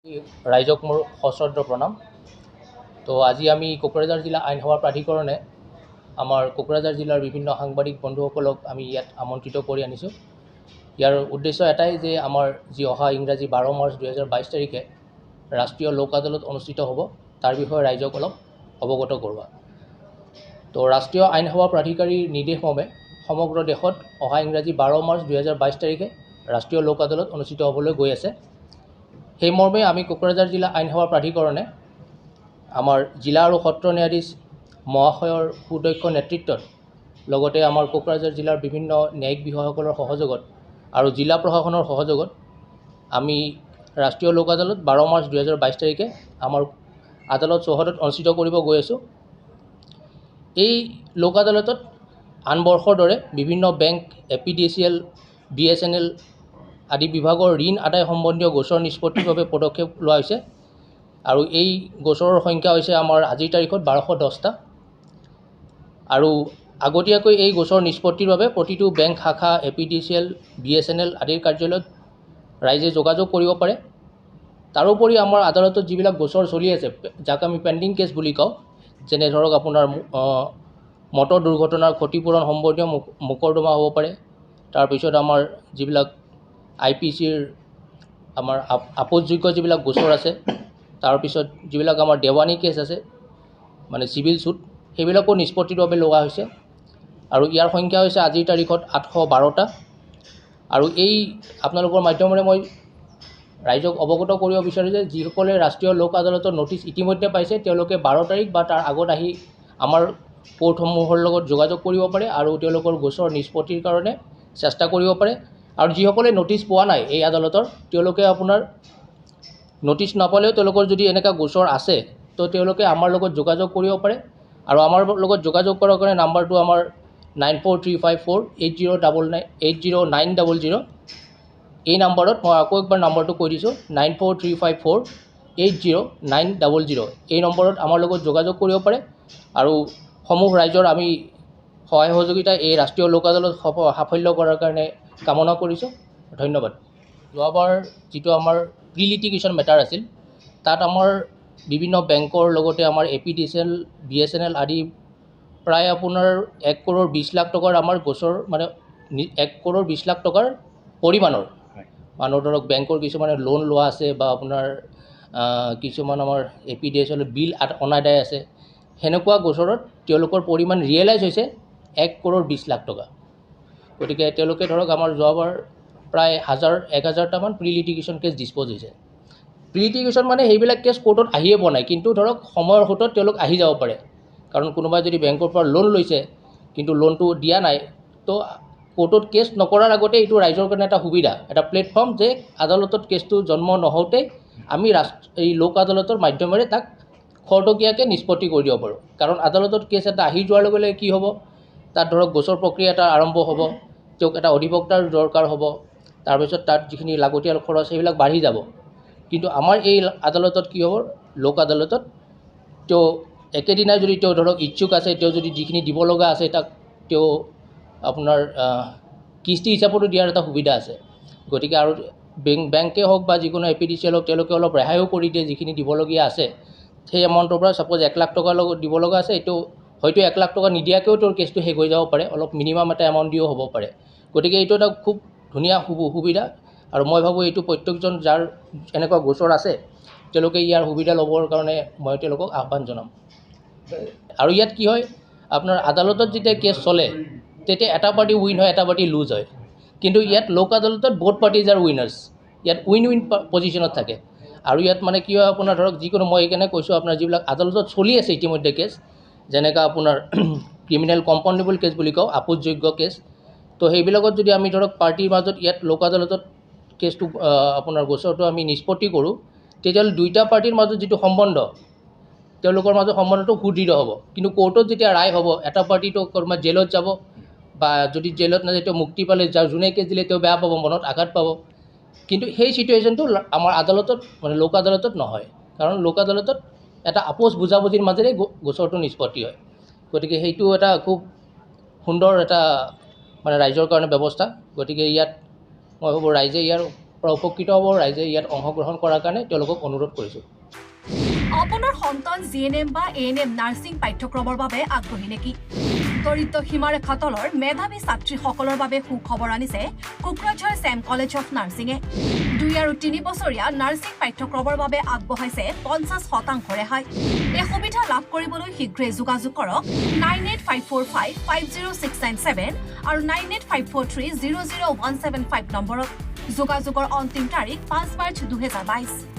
ৰাইজক মোৰ সশ্ৰদ্ধ প্ৰণাম। তো আজি আমি কোকৰাঝাৰ জিলা আইন সেৱা প্ৰাধিকৰণে আমাৰ কোকৰাঝাৰ জিলাৰ বিভিন্ন সাংবাদিক বন্ধুসকলক আমি ইয়াত আমন্ত্ৰিত কৰি আনিছোঁ। ইয়াৰ উদ্দেশ্য এটাই যে আমাৰ যি অহা ইংৰাজী 12 মাৰ্চ 2022 তাৰিখে ৰাষ্ট্ৰীয় লোক আদালত অনুষ্ঠিত হ'ব, তাৰ বিষয়ে ৰাইজক অলপ অৱগত কৰোৱা। তো ৰাষ্ট্ৰীয় আইন সেৱা প্ৰাধিকাৰীৰ নিৰ্দেশমৰ্মে সমগ্ৰ দেশত অহা ইংৰাজী 12 মাৰ্চ 2022 তাৰিখে ৰাষ্ট্ৰীয় লোক আদালত অনুষ্ঠিত হ'বলৈ গৈ আছে। সেই মৰ্মে আমি কোকৰাঝাৰ জিলা আইন সেৱা প্ৰাধিকৰণে আমাৰ জিলা আৰু সত্ৰ ন্যায়াধীশ মহাশয়ৰ সুদক্ষ নেতৃত্বত লগতে আমাৰ কোকৰাঝাৰ জিলাৰ বিভিন্ন ন্যায়িক বিষয়াসকলৰ সহযোগত আৰু জিলা প্ৰশাসনৰ সহযোগত আমি ৰাষ্ট্ৰীয় লোক আদালত 12 মাৰ্চ 2022 তাৰিখে আমাৰ আদালত চৌহদত অনুষ্ঠিত কৰিব গৈ আছোঁ। এই লোক আদালতত আন বৰ্ষৰ দৰে বিভিন্ন বেংক, APDCL, BSNL আদি বিভাগৰ ঋণ আদায় সম্বন্ধীয় গোচৰ নিষ্পত্তিৰ বাবে পদক্ষেপ লোৱা হৈছে আৰু এই গোচৰৰ সংখ্যা হৈছে আমাৰ আজিৰ তাৰিখত 1210টা। আৰু আগতীয়াকৈ এই গোচৰ নিষ্পত্তিৰ বাবে প্ৰতিটো বেংক শাখা, APDCL, BSNL আদিৰ কাৰ্যালয়ত ৰাইজে যোগাযোগ কৰিব পাৰে। তাৰোপৰি আমাৰ আদালতত যিবিলাক গোচৰ চলি আছে, যাক আমি পেণ্ডিং কেছ বুলি কওঁ, যেনে ধৰক আপোনাৰ মটৰ দুৰ্ঘটনাৰ ক্ষতিপূৰণ সম্বন্ধীয় মোকৰ্দমা হ'ব পাৰে। তাৰপিছত আমাৰ যিবিলাক IPCৰ আমাৰ আপোচযোগ্য যিবিলাক গোচৰ আছে, তাৰপিছত যিবিলাক আমাৰ দেৱানী কেছ আছে মানে চিভিল ছুট, সেইবিলাকো নিষ্পত্তিৰ বাবে লোৱা হৈছে আৰু ইয়াৰ সংখ্যা হৈছে আজিৰ তাৰিখত 812টা। আৰু এই আপোনালোকৰ মাধ্যমেৰে মই ৰাইজক অৱগত কৰিব বিচাৰোঁ যে যিসকলে ৰাষ্ট্ৰীয় লোক আদালতৰ নটিচ ইতিমধ্যে পাইছে তেওঁলোকে 12 তাৰিখ বা তাৰ আগত আহি আমাৰ কোৰ্টসমূহৰ লগত যোগাযোগ কৰিব পাৰে আৰু তেওঁলোকৰ গোচৰ নিষ্পত্তিৰ কাৰণে চেষ্টা কৰিব পাৰে। আৰু যিসকলে নটিচ পোৱা নাই এই আদালতৰ, তেওঁলোকে আপোনাৰ নটিচ নাপালেও তেওঁলোকৰ যদি এনেকুৱা গোচৰ আছে তো তেওঁলোকে আমাৰ লগত যোগাযোগ কৰিব পাৰে। আৰু আমাৰ লগত যোগাযোগ কৰাৰ কাৰণে নাম্বাৰটো আমাৰ 9435480900। এই নাম্বাৰত মই আকৌ একবাৰ নাম্বাৰটো কৈ দিছোঁ, 9435480900। এই নম্বৰত আমাৰ লগত যোগাযোগ কৰিব পাৰে আৰু সমূহ ৰাইজৰ আমি সহায় সহযোগিতা এই ৰাষ্ট্ৰীয় লোক আদালত সাফল্য কৰাৰ কাৰণে কামনা কৰিছোঁ। ধন্যবাদ। যোৱাবাৰ যিটো আমাৰ প্ৰি লিটিগেশ্যন মেটাৰ আছিল, তাত আমাৰ বিভিন্ন বেংকৰ লগতে আমাৰ APDCL, BSNL আদি প্ৰায় আপোনাৰ 1 কৰোৰ 20 লাখ টকাৰ আমাৰ গোচৰ, মানে 1 কৰোৰ 20 লাখ টকাৰ পৰিমাণৰ মানুহ ধৰক বেংকৰ কিছুমানে লোন লোৱা আছে বা আপোনাৰ কিছুমান আমাৰ APDCL বিল অনাদায় আছে, সেনেকুৱা গোচৰত তেওঁলোকৰ পৰিমাণ ৰিয়েলাইজ হৈছে 1 কৰোৰ 20 লাখ টকা। গতিকে তেওঁলোকে ধৰক আমাৰ যোৱাবাৰ প্ৰায় 1000-1000টামান প্ৰি লিটিগেশ্যন কেছ ডিছপ'জ হৈছে। প্ৰি লিটিগেশ্যন মানে সেইবিলাক কেছ কোৰ্টত আহিয়ে পোৱা নাই, কিন্তু ধৰক সময়ৰ সোঁতত তেওঁলোক আহি যাব পাৰে। কাৰণ কোনোবাই যদি বেংকৰ পৰা লোন লৈছে কিন্তু লোনটো দিয়া নাই, তো কোৰ্টত কেছ নকৰাৰ আগতে এইটো ৰাইজৰ কাৰণে এটা সুবিধা, এটা প্লেটফৰ্ম যে আদালতত কেছটো জন্ম নহওঁতে আমি এই লোক আদালতৰ মাধ্যমেৰে তাক খৰতকীয়াকৈ নিষ্পত্তি কৰি দিব পাৰোঁ। কাৰণ আদালতত কেছ এটা আহি যোৱাৰ লগে লগে কি হ'ব, তাত ধৰক গোচৰ প্ৰক্ৰিয়া এটা আৰম্ভ হ'ব, তেওঁক এটা অধিবক্তাৰ দৰকাৰ হ'ব, তাৰপিছত তাত যিখিনি লাগতিয়াল খৰচ সেইবিলাক বাঢ়ি যাব। কিন্তু আমাৰ এই আদালতত কি হ'ব, লোক আদালতত তেওঁ একেদিনাই যদি তেওঁ ধৰক ইচ্ছুক আছে, তেওঁ যদি যিখিনি দিব লগা আছে তাক তেওঁ আপোনাৰ কিস্তি হিচাপতো দিয়াৰ এটা সুবিধা আছে। গতিকে আৰু বেংকে হওক বা যিকোনো APDCL হওক, তেওঁলোকে অলপ ৰেহাইও কৰি দিয়ে যিখিনি দিবলগীয়া আছে সেই এমাউণ্টৰ পৰা। ছাপ'জ 1 লাখ টকাৰ লগত দিব লগা আছে, এইটো হয়তো 1 লাখ টকা নিদিয়াকৈও তেওঁৰ কেছটো শেষ হৈ যাব পাৰে, অলপ মিনিমাম এটা এমাউণ্ট দিও হ'ব পাৰে। গতিকে এইটো এটা খুব ধুনীয়া সুবিধা আৰু মই ভাবোঁ এইটো প্ৰত্যেকজন যাৰ এনেকুৱা গোচৰ আছে তেওঁলোকে ইয়াৰ সুবিধা ল'বৰ কাৰণে মই তেওঁলোকক আহ্বান জনাম। আৰু ইয়াত কি হয়, আপোনাৰ আদালতত যেতিয়া কেছ চলে তেতিয়া এটা পাৰ্টি উইন হয়, এটা পাৰ্টি লুজ হয়। কিন্তু ইয়াত লোক আদালতত বোথ পাৰ্টিজ আৰ উইনাৰ্ছ, ইয়াত উইন পজিশ্যনত থাকে। আৰু ইয়াত মানে কি হয়, আপোনাৰ ধৰক যিকোনো, মই সেইকাৰণে কৈছোঁ আপোনাৰ যিবিলাক আদালতত চলি আছে ইতিমধ্যে কেছ, যেনেকৈ আপোনাৰ ক্ৰিমিনেল কম্পাউণ্ডেবল কেছ বুলি কওঁ, আপোচযোগ্য কেছ, তো সেইবিলাকত যদি আমি ধৰক পাৰ্টিৰ মাজত ইয়াত লোক আদালতত কেছটো আপোনাৰ গোচৰটো আমি নিষ্পত্তি কৰোঁ, তেতিয়াহ'লে দুইটা পাৰ্টিৰ মাজত যিটো সম্বন্ধ, তেওঁলোকৰ মাজত সম্বন্ধটো সুদৃঢ় হ'ব। কিন্তু কোৰ্টত যেতিয়া ৰায় হ'ব, এটা পাৰ্টিটো ক'ৰবাত জেলত যাব বা যদি জেলত নাযায় তেওঁ মুক্তি পালে, যোনে কেছ দিলে তেওঁ বেয়া পাব, মনত আঘাত পাব। কিন্তু সেই চিটুৱেশ্যনটো আমাৰ আদালতত মানে লোক আদালতত নহয়, কাৰণ লোক আদালতত এটা আপোচ বুজাবুজিৰ মাজেৰে গোচৰটো নিষ্পত্তি হয়। গতিকে সেইটো এটা খুব সুন্দৰ এটা মানে ৰাইজৰ কাৰণে ব্যৱস্থা। গতিকে ইয়াত মই ভাবোঁ ৰাইজে ইয়াৰ পৰা উপকৃত হ'ব ৰাইজে ইয়াত অংশগ্ৰহণ কৰাৰ কাৰণে তেওঁলোকক অনুৰোধ কৰিছোঁ। আপোনাৰ সন্তান জিএনএম বা এএনএম নাৰ্ছিং পাঠ্যক্ৰমৰ বাবে আগ্ৰহী নেকি? দৰিদ্ৰ সীমাৰেখা তলৰ মেধাৱী ছাত্ৰীসকলৰ বাবে সুখবৰ আনিছে কোকৰাঝাৰ ছেম কলেজ অফ নাৰ্ছিঙে। 2 আৰু 3 বছৰীয়া নাৰ্ছিং পাঠ্যক্ৰমৰ বাবে আগবঢ়াইছে 50% ৰেহাই। এই সুবিধা লাভ কৰিবলৈ শীঘ্ৰেই যোগাযোগ কৰক 9854550697 আৰু 9854300175 নম্বৰত। যোগাযোগৰ অন্তিম তাৰিখ 5 মাৰ্চ 2022।